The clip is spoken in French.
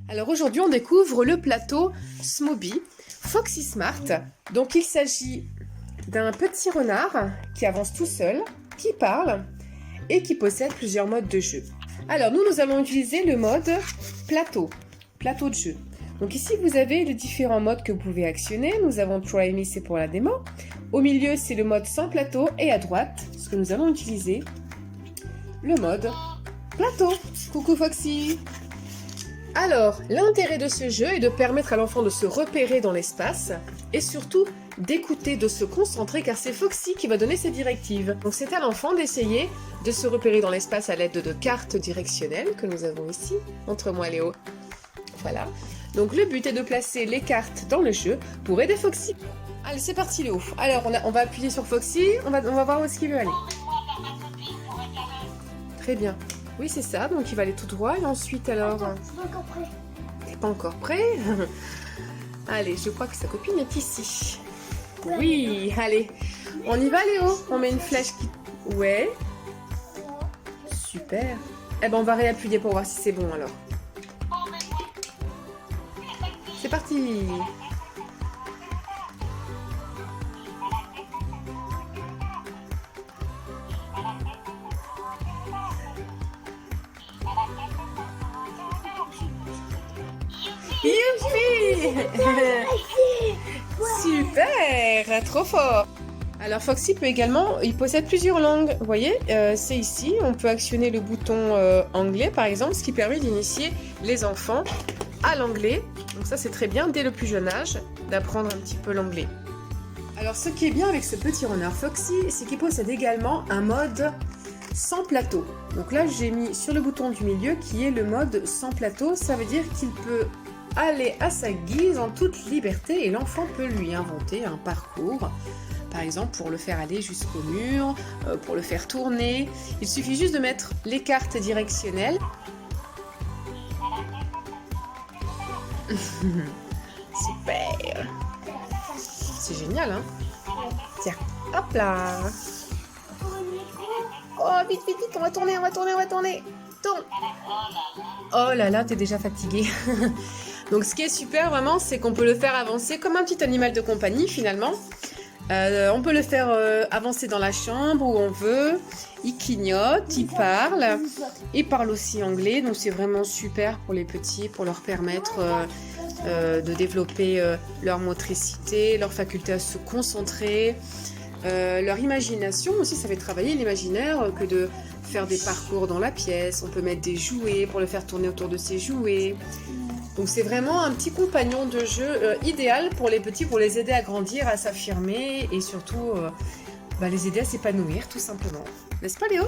Alors aujourd'hui, on découvre le plateau Smoby Foxy Smart. Donc il s'agit d'un petit renard qui avance tout seul, qui parle et qui possède plusieurs modes de jeu. Alors nous allons utiliser le mode plateau de jeu. Donc ici vous avez les différents modes que vous pouvez actionner. Nous avons Try Me, c'est pour la démo. Au milieu c'est le mode sans plateau et à droite, ce que nous allons utiliser, le mode plateau. Coucou Foxy. Alors, l'intérêt de ce jeu est de permettre à l'enfant de se repérer dans l'espace et surtout d'écouter, de se concentrer car c'est Foxy qui va donner ses directives. Donc c'est à l'enfant d'essayer de se repérer dans l'espace à l'aide de cartes directionnelles que nous avons ici. Montre-moi Léo. Voilà. Donc le but est de placer les cartes dans le jeu pour aider Foxy. Allez, c'est parti Léo. Alors on va appuyer sur Foxy, on va voir où est-ce qu'il veut aller. Très bien. Oui, c'est ça, donc il va aller tout droit et ensuite alors... Attends, je suis pas encore prêt. T'es pas encore prêt? Allez, je crois que sa copine est ici. Oui, allez. On y va Léo? On met une flèche qui... Ouais. Super. Eh ben on va réappuyer pour voir si c'est bon alors. C'est parti. Youpi! Super! Trop fort! Alors Foxy peut également, il possède plusieurs langues, vous voyez, c'est ici, on peut actionner le bouton anglais par exemple, ce qui permet d'initier les enfants à l'anglais. Donc ça c'est très bien, dès le plus jeune âge, d'apprendre un petit peu l'anglais. Alors ce qui est bien avec ce petit renard Foxy, c'est qu'il possède également un mode sans plateau. Donc là j'ai mis sur le bouton du milieu qui est le mode sans plateau, ça veut dire qu'il peut aller à sa guise en toute liberté et l'enfant peut lui inventer un parcours, par exemple pour le faire aller jusqu'au mur, pour le faire tourner. Il suffit juste de mettre les cartes directionnelles. Super! C'est génial, hein? Tiens, hop là! Oh, vite, vite, vite, on va tourner! Tourne! Oh là là, t'es déjà fatigué. Donc ce qui est super vraiment, c'est qu'on peut le faire avancer comme un petit animal de compagnie finalement. On peut le faire avancer dans la chambre où on veut. Il clignote, il parle aussi anglais. Donc c'est vraiment super pour les petits, pour leur permettre de développer leur motricité, leur faculté à se concentrer, leur imagination aussi. Ça fait travailler l'imaginaire que de faire des parcours dans la pièce. On peut mettre des jouets pour le faire tourner autour de ses jouets. Donc c'est vraiment un petit compagnon de jeu idéal pour les petits, pour les aider à grandir, à s'affirmer et surtout les aider à s'épanouir tout simplement. N'est-ce pas Léo ?